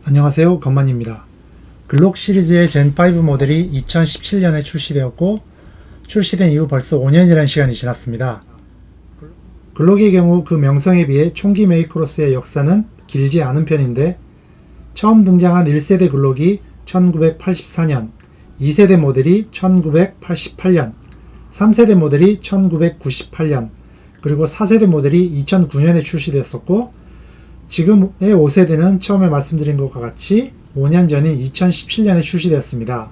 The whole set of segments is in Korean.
안녕하세요, 건만입니다. 글록 시리즈의 젠5 모델이 2017년에 출시되었고 출시된 이후 벌써 5년이라는 시간이 지났습니다. 글록의 경우 그 명성에 비해 총기 메이커로서의 역사는 길지 않은 편인데 처음 등장한 1세대 글록이 1984년, 2세대 모델이 1988년, 3세대 모델이 1998년, 그리고 4세대 모델이 2009년에 출시되었었고 지금의 5세대는 처음에 말씀드린 것과 같이 5년 전인 2017년에 출시되었습니다.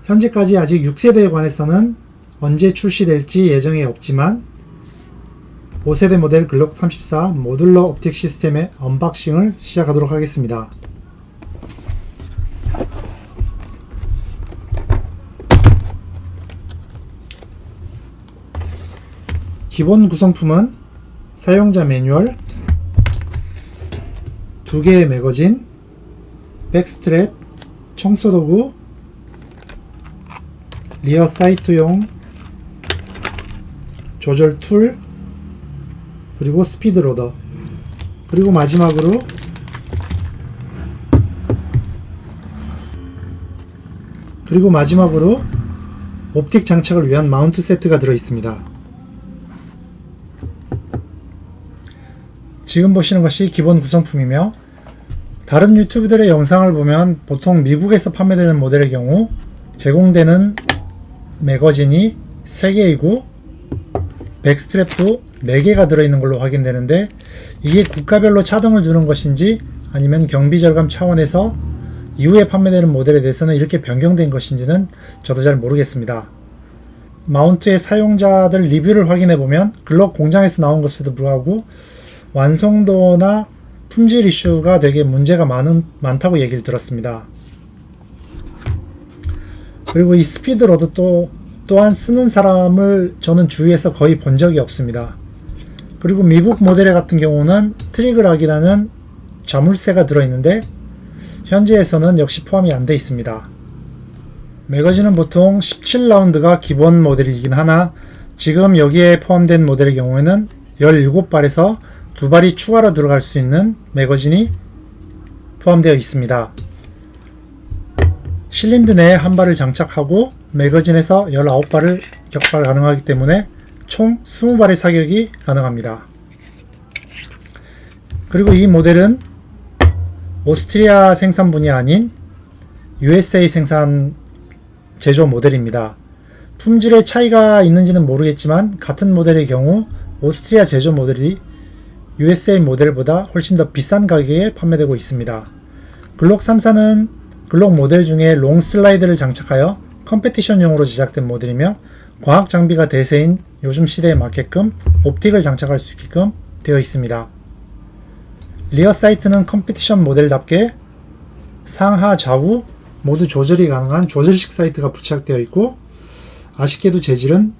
현재까지 아직 6세대에 관해서는 언제 출시될지 예정이 없지만 5세대 모델 글록 34 모듈러 옵틱 시스템의 언박싱을 시작하도록 하겠습니다. 기본 구성품은 사용자 매뉴얼, 2개의 매거진, 백스트랩, 청소도구, 리어 사이트용 조절 툴, 그리고 스피드 로더, 그리고 마지막으로 옵틱 장착을 위한 마운트 세트가 들어있습니다. 지금 보시는 것이 기본 구성품이며 다른 유튜브들의 영상을 보면 보통 미국에서 판매되는 모델의 경우 제공되는 매거진이 3개이고 백스트랩도 4개가 들어있는 걸로 확인되는데 이게 국가별로 차등을 두는 것인지 아니면 경비 절감 차원에서 이후에 판매되는 모델에 대해서는 이렇게 변경된 것인지는 저도 잘 모르겠습니다. 마운트의 사용자들 리뷰를 확인해보면 글록 공장에서 나온 것에도 불구하고 완성도나 품질 이슈가 되게 문제가 많다고 얘기를 들었습니다. 그리고 이 스피드 로드 또한 쓰는 사람을 저는 주위에서 거의 본 적이 없습니다. 그리고 미국 모델 같은 경우는 트리그락이라는 자물쇠가 들어있는데 현재에서는 역시 포함이 안 되어 있습니다. 매거진은 보통 17라운드가 기본 모델이긴 하나 지금 여기에 포함된 모델의 경우에는 17발에서 2발이 추가로 들어갈 수 있는 매거진이 포함되어 있습니다. 실린더 내에 한 발을 장착하고 매거진에서 19발을 격발 가능하기 때문에 총 20발의 사격이 가능합니다. 그리고 이 모델은 오스트리아 생산분이 아닌 USA 생산 제조 모델입니다. 품질의 차이가 있는지는 모르겠지만 같은 모델의 경우 오스트리아 제조 모델이 USA 모델보다 훨씬 더 비싼 가격에 판매되고 있습니다. 글록 34는 글록 모델 중에 롱 슬라이드를 장착하여 컴페티션용으로 제작된 모델이며 과학 장비가 대세인 요즘 시대에 맞게끔 옵틱을 장착할 수 있게끔 되어 있습니다. 리어 사이트는 컴페티션 모델답게 상하 좌우 모두 조절이 가능한 조절식 사이트가 부착되어 있고 아쉽게도 재질은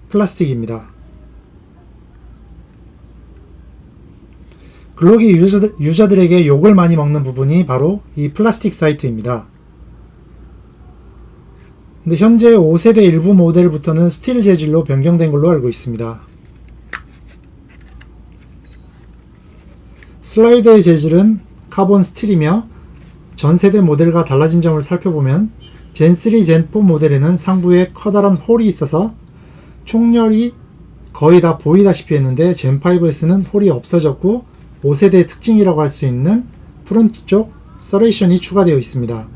플라스틱입니다. 글록이 유저들에게 욕을 많이 먹는 부분이 바로 이 플라스틱 사이트입니다. 근데 현재 5세대 일부 모델부터는 스틸 재질로 변경된 걸로 알고 있습니다. 슬라이드의 재질은 카본 스틸이며 전세대 모델과 달라진 점을 살펴보면 젠3, 젠4 모델에는 상부에 커다란 홀이 있어서 총열이 거의 다 보이다시피 했는데 젠5에서는 홀이 없어졌고 5세대의 특징이라고 할 수 있는 프론트 쪽 서레이션이 추가되어 있습니다.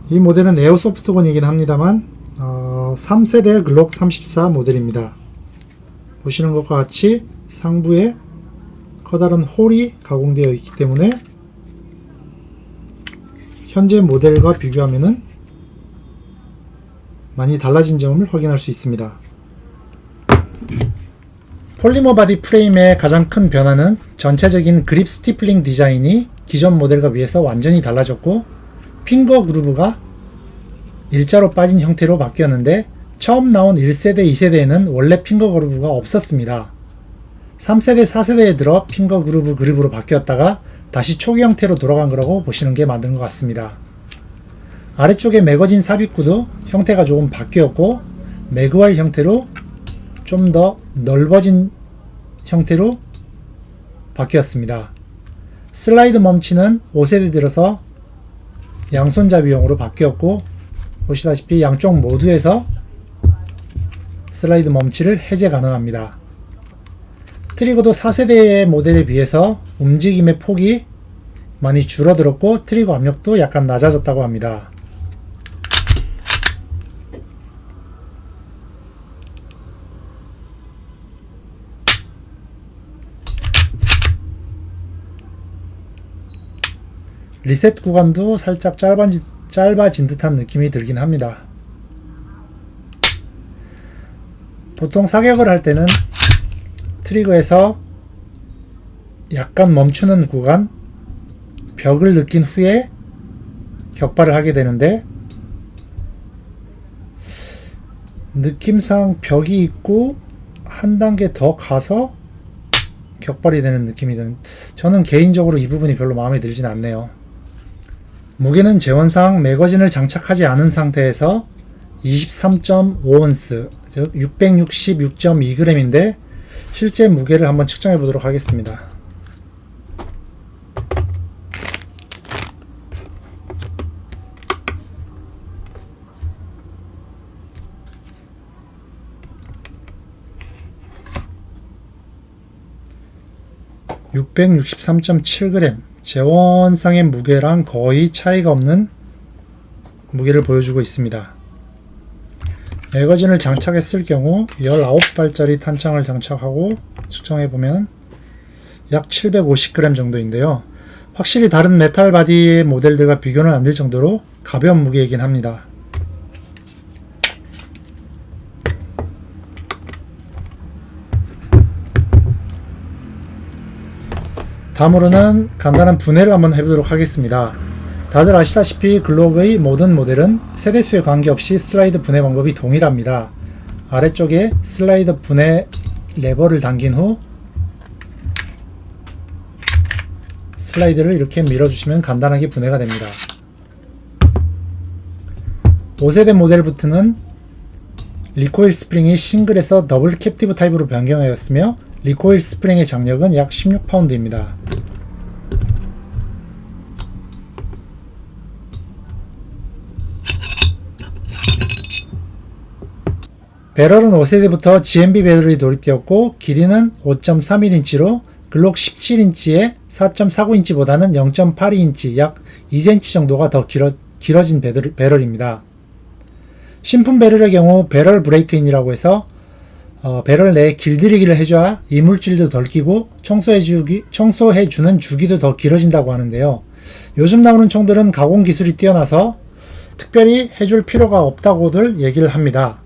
이 모델은 에어소프트건이긴 합니다만 3세대 글록 34 모델입니다. 보시는 것과 같이 상부에 커다란 홀이 가공되어 있기 때문에 현재 모델과 비교하면 많이 달라진 점을 확인할 수 있습니다. 폴리머 바디 프레임의 가장 큰 변화는 전체적인 그립 스티플링 디자인이 기존 모델과 비해서 완전히 달라졌고 핑거 그루브가 일자로 빠진 형태로 바뀌었는데 처음 나온 1세대, 2세대에는 원래 핑거 그루브가 없었습니다. 3세대, 4세대에 들어 핑거 그루브로 바뀌었다가 다시 초기 형태로 돌아간 거라고 보시는 게 맞는 것 같습니다. 아래쪽에 매거진 삽입구도 형태가 조금 바뀌었고 매그와일 형태로 좀 더 넓어진 형태로 바뀌었습니다. 슬라이드 멈치는 5세대 들어서 양손잡이용으로 바뀌었고, 보시다시피 양쪽 모두에서 슬라이드 멈치를 해제 가능합니다. 트리거도 4세대의 모델에 비해서 움직임의 폭이 많이 줄어들었고 트리거 압력도 약간 낮아졌다고 합니다. 리셋 구간도 살짝 짧아진 듯한 느낌이 들긴 합니다. 보통 사격을 할 때는 트리거에서 약간 멈추는 구간, 벽을 느낀 후에 격발을 하게 되는데, 느낌상 벽이 있고 한 단계 더 가서 격발이 되는 느낌이 드는, 저는 개인적으로 이 부분이 별로 마음에 들진 않네요. 무게는 재원상 매거진을 장착하지 않은 상태에서 23.5온스, 즉 666.2g인데 실제 무게를 한번 측정해 보도록 하겠습니다. (663.7g) 재원상의 무게랑 거의 차이가 없는 무게를 보여주고 있습니다. 매거진을 장착했을 경우 19발짜리 탄창을 장착하고 측정해보면 약 750g 정도인데요. 확실히 다른 메탈 바디의 모델들과 비교는 안 될 정도로 가벼운 무게이긴 합니다. 다음으로는 간단한 분해를 한번 해보도록 하겠습니다. 다들 아시다시피 글록의 모든 모델은 세대수에 관계없이 슬라이드 분해 방법이 동일합니다. 아래쪽에 슬라이드 분해 레버를 당긴 후 슬라이드를 이렇게 밀어주시면 간단하게 분해가 됩니다. 5세대 모델부터는 리코일 스프링이 싱글에서 더블 캡티브 타입으로 변경하였으며 리코일 스프링의 장력은 약 16파운드입니다. 배럴은 5세대부터 GMB 배럴이 도입되었고 길이는 5.31인치로 글록 17인치에 4.49인치보다는 0.82인치 약 2cm 정도가 더 길어진 배럴입니다. 신품 배럴의 경우 배럴 브레이크인이라고 해서 배럴 내에 길들이기를 해줘야 이물질도 덜 끼고 청소해주는 주기도 더 길어진다고 하는데요. 요즘 나오는 총들은 가공 기술이 뛰어나서 특별히 해줄 필요가 없다고들 얘기를 합니다.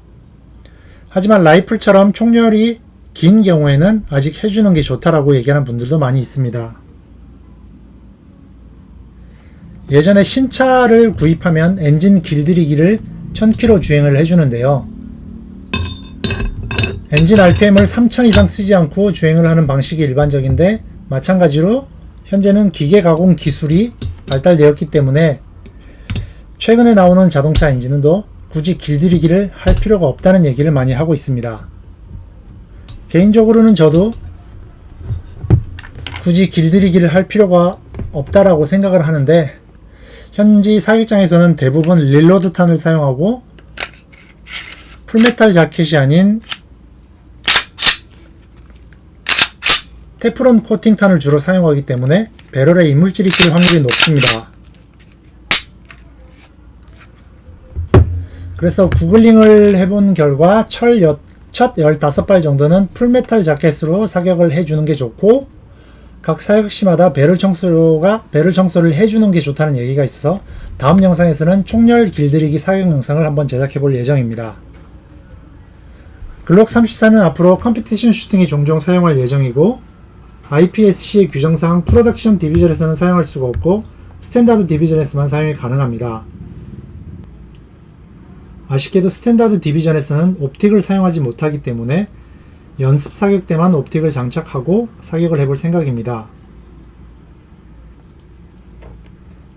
하지만 라이플처럼 총열이 긴 경우에는 아직 해주는 게 좋다라고 얘기하는 분들도 많이 있습니다. 예전에 신차를 구입하면 엔진 길들이기를 1000km 주행을 해주는데요. 엔진 RPM을 3000 이상 쓰지 않고 주행을 하는 방식이 일반적인데 마찬가지로 현재는 기계 가공 기술이 발달되었기 때문에 최근에 나오는 자동차 엔진은 또 굳이 길들이기를 할 필요가 없다는 얘기를 많이 하고 있습니다. 개인적으로는 저도 굳이 길들이기를 할 필요가 없다라고 생각을 하는데 현지 사격장에서는 대부분 릴로드탄을 사용하고 풀메탈 자켓이 아닌 테프론 코팅탄을 주로 사용하기 때문에 배럴에 이물질이 낄 확률이 높습니다. 그래서 구글링을 해본 결과 첫 15발 정도는 풀메탈 자켓으로 사격을 해주는 게 좋고 각 사격시마다 배럴 청소를 해주는 게 좋다는 얘기가 있어서 다음 영상에서는 총열 길들이기 사격 영상을 한번 제작해 볼 예정입니다. 글록 34는 앞으로 컴피티션 슈팅에 종종 사용할 예정이고 IPSC의 규정상 프로덕션 디비전에서는 사용할 수가 없고 스탠다드 디비전에서만 사용이 가능합니다. 아쉽게도 스탠다드 디비전에서는 옵틱을 사용하지 못하기 때문에 연습 사격 때만 옵틱을 장착하고 사격을 해볼 생각입니다.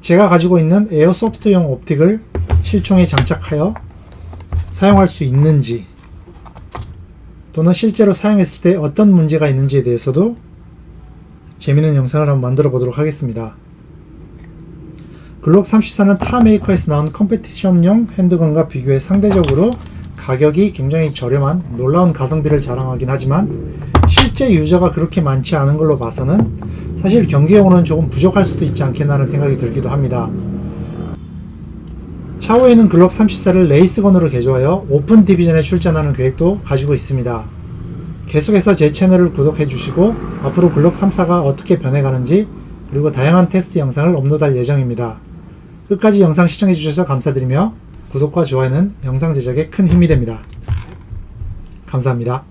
제가 가지고 있는 에어소프트용 옵틱을 실총에 장착하여 사용할 수 있는지 또는 실제로 사용했을 때 어떤 문제가 있는지에 대해서도 재미있는 영상을 한번 만들어 보도록 하겠습니다. 글록 34는 타 메이커에서 나온 컴페티션용 핸드건과 비교해 상대적으로 가격이 굉장히 저렴한 놀라운 가성비를 자랑하긴 하지만 실제 유저가 그렇게 많지 않은 걸로 봐서는 사실 경기용으로는 조금 부족할 수도 있지 않겠나 하는 생각이 들기도 합니다. 차후에는 글록 34를 레이스건으로 개조하여 오픈 디비전에 출전하는 계획도 가지고 있습니다. 계속해서 제 채널을 구독해 주시고 앞으로 글록 34가 어떻게 변해가는지 그리고 다양한 테스트 영상을 업로드할 예정입니다. 끝까지 영상 시청해 주셔서 감사드리며 구독과 좋아요는 영상 제작에 큰 힘이 됩니다. 감사합니다.